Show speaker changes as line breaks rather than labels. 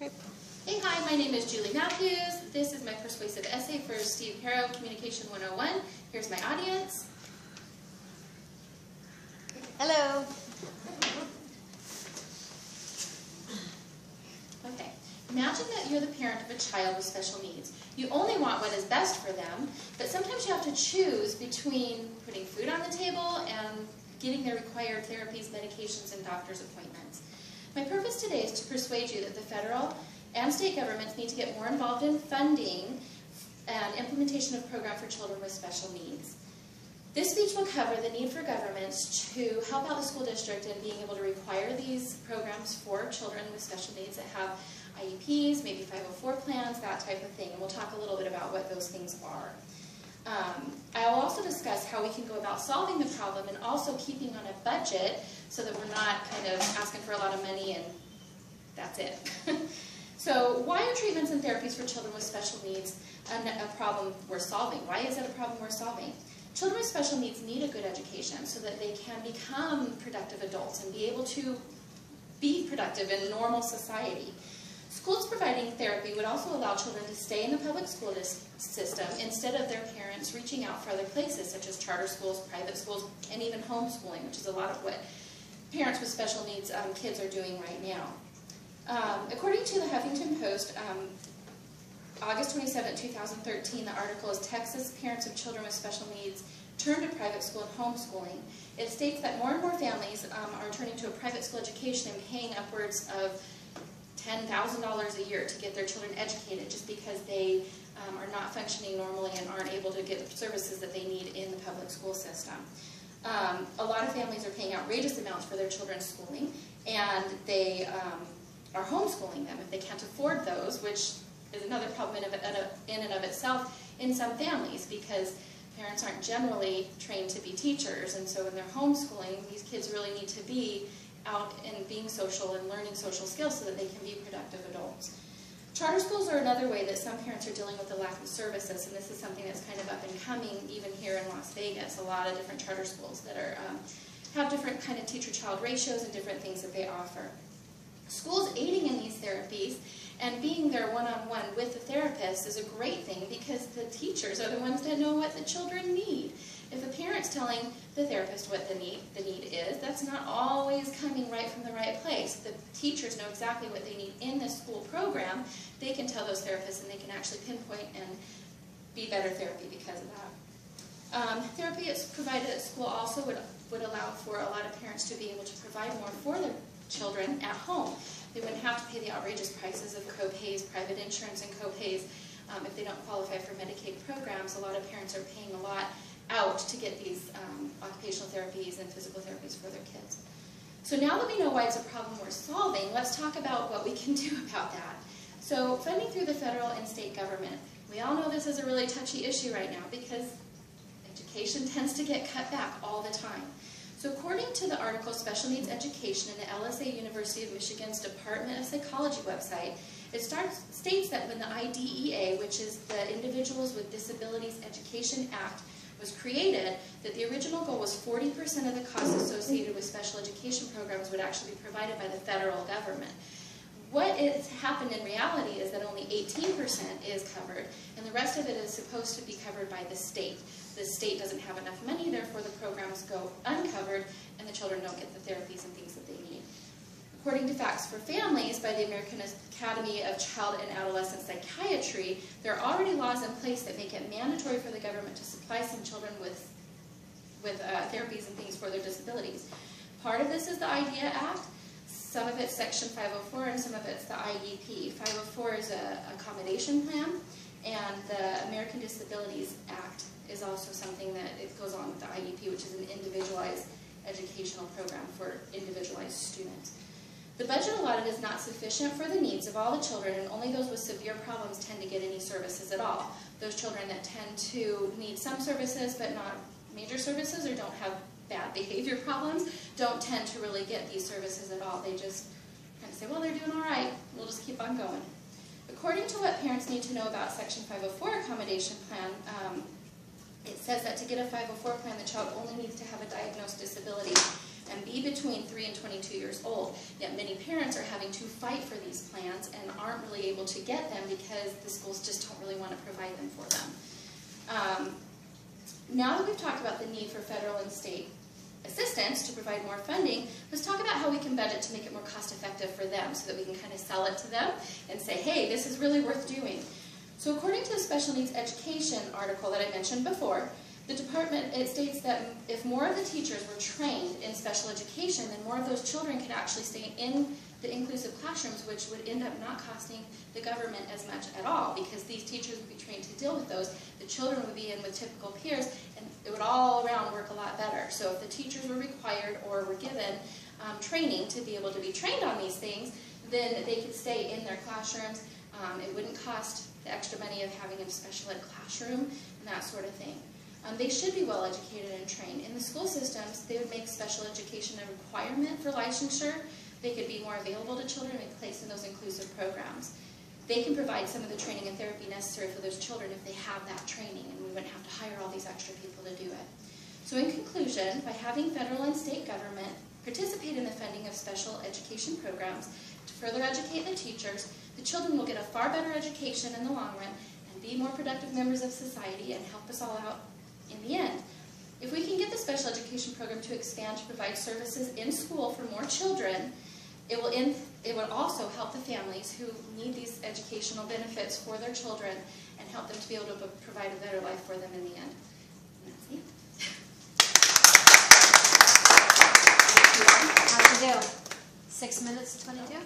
Okay.
Hey, hi, my name is Julie Mathews. This is my persuasive essay for Steve Harrow, Communication 101. Here's my audience.
Hello.
Okay. Imagine that you're the parent of a child with special needs. You only want what is best for them, but sometimes you have to choose between putting food on the table and getting their required therapies, medications, and doctor's appointments. My purpose today is to persuade you that the federal and state governments need to get more involved in funding and implementation of programs for children with special needs. This speech will cover the need for governments to help out the school district in being able to require these programs for children with special needs that have IEPs, maybe 504 plans, that type of thing. And we'll talk a little bit about what those things are. I'll also discuss how we can go about solving the problem and also keeping on a budget so that we're not kind of asking for a lot of money and that's it. So why are treatments and therapies for children with special needs a problem we're solving? Why is it a problem we're solving? Children with special needs need a good education so that they can become productive adults and be able to be productive in normal society. Schools providing therapy would also allow children to stay in the public school system instead of their parents reaching out for other places such as charter schools, private schools, and even homeschooling, which is a lot of what parents with special needs kids are doing right now. According to the Huffington Post, August 27, 2013, the article is Texas Parents of Children with Special Needs Turn to Private School and Homeschooling. It states that more and more families are turning to a private school education and paying upwards of $10,000 a year to get their children educated just because they are not functioning normally and aren't able to get the services that they need in the public school system. A lot of families are paying outrageous amounts for their children's schooling, and they are homeschooling them if they can't afford those, which is another problem in and of itself in some families because parents aren't generally trained to be teachers, and so in their homeschooling, these kids really need to be out and being social and learning social skills so that they can be productive adults. Charter schools are another way that some parents are dealing with the lack of services, and this is something that's kind of up and coming even here in Las Vegas. A lot of different charter schools that are have different kind of teacher-child ratios and different things that they offer. Schools aiding in these therapies and being there one-on-one with the therapist is a great thing because the teachers are the ones that know what the children need. If a parent's telling the therapist what the need is, that's not always coming right from the right place. The teachers know exactly what they need in the school program. They can tell those therapists and they can actually pinpoint and be better therapy because of that. Therapy that's provided at school also would allow for a lot of parents to be able to provide more for their children at home. They wouldn't have to pay the outrageous prices of co-pays, private insurance and co-pays. If they don't qualify for Medicaid programs, a lot of parents are paying a lot out to get these occupational therapies and physical therapies for their kids. So now that we know why it's a problem we're solving, let's talk about what we can do about that. So funding through the federal and state government. We all know this is a really touchy issue right now because education tends to get cut back all the time. So according to the article Special Needs Education in the LSA University of Michigan's Department of Psychology website, it states that when the IDEA, which is the Individuals with Disabilities Education Act, was created, that the original goal was 40% of the costs associated with special education programs would actually be provided by the federal government. What has happened in reality is that only 18% is covered, and the rest of it is supposed to be covered by the state. The state doesn't have enough money, therefore the programs go uncovered, and the children don't get the therapies and things that they need. According to Facts for Families by the American Academy of Child and Adolescent Psychiatry, there are already laws in place that make it mandatory for the government to supply some children with therapies and things for their disabilities. Part of this is the IDEA Act. Some of it's Section 504 and some of it's the IEP. 504 is an accommodation plan, and the American Disabilities Act is also something that it goes on with the IEP, which is an individualized educational program for individualized students. The budget allotted is not sufficient for the needs of all the children, and only those with severe problems tend to get any services at all. Those children that tend to need some services but not major services or don't have bad behavior problems don't tend to really get these services at all. They just kind of say, well, they're doing all right, we'll just keep on going. According to what parents need to know about Section 504 accommodation plan, it says that to get a 504 plan, the child only needs to have a diagnosed disability and be between 3 and 22 years old. Yet many parents are having to fight for these plans and aren't able to get them because the schools just don't really want to provide them for them. Now that we've talked about the need for federal and state assistance to provide more funding, let's talk about how we can budget to make it more cost effective for them so that we can kind of sell it to them and say, hey, this is really worth doing. So according to the special needs education article that I mentioned before, the department, it states that if more of the teachers were trained in special education, then more of those children could actually stay in the inclusive classrooms, which would end up not costing the government as much at all, because these teachers would be trained to deal with those. The children would be in with typical peers, and it would all around work a lot better. So if the teachers were required or were given training to be able to be trained on these things, then they could stay in their classrooms. It wouldn't cost the extra money of having a special ed classroom and that sort of thing. They should be well educated and trained. In the school systems, they would make special education a requirement for licensure. They could be more available to children and placed in those inclusive programs. They can provide some of the training and therapy necessary for those children if they have that training, and we wouldn't have to hire all these extra people to do it. So in conclusion, by having federal and state government participate in the funding of special education programs to further educate the teachers, the children will get a far better education in the long run and be more productive members of society and help us all out in the end. If we can get the special education program to expand to provide services in school for more children, it will also help the families who need these educational benefits for their children and help them to be able to provide a better life for them in the end. And that's it.
How'd you do? 6 minutes, 22?